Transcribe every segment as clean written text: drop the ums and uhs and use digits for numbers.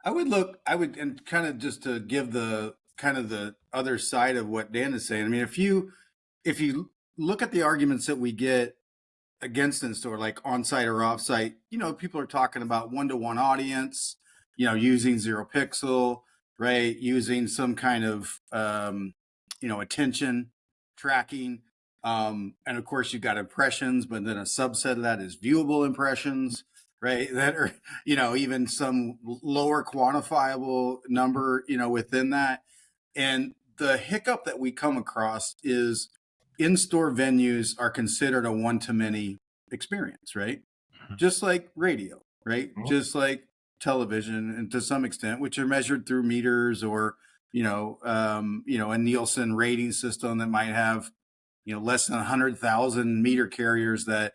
And kind of just to give the kind of the other side of what Dan is saying. I mean, if you look at the arguments that we get against in store, like on site or off site, people are talking about one-to-one audience, using zero pixel, right? Using some kind of, attention tracking. And of course, you've got impressions, but then a subset of that is viewable impressions, right? That are, even some lower quantifiable number, within that. And the hiccup that we come across is in-store venues are considered a one-to-many experience, right? Just like radio, right? Mhm. Just like television, and to some extent, which are measured through meters or a Nielsen rating system that might have less than 100,000 meter carriers that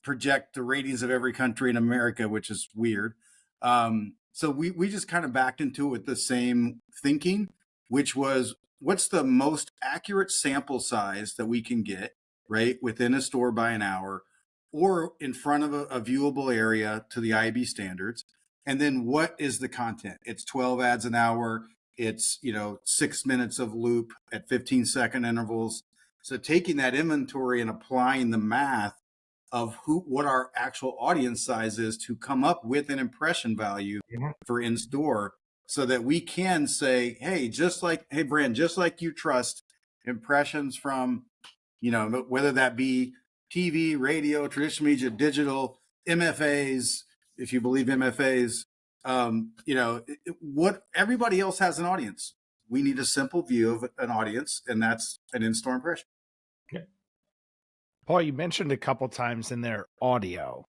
project the ratings of every country in America, which is weird. So we just kind of backed into it with the same thinking, which was what's the most accurate sample size that we can get, right, within a store by an hour or in front of a viewable area to the IAB standards. And then what is the content? It's 12 ads an hour. It's, 6 minutes of loop at 15-second intervals. So taking that inventory and applying the math of what our actual audience size is to come up with an impression value Mhm. for in store, so that we can say, hey Brand, just like you trust impressions from, whether that be TV, radio, traditional media, digital, MFAs, if you believe MFAs, what everybody else has an audience. We need a simple view of an audience, and that's an in-store impression. Yeah. Paul, you mentioned a couple times in there audio.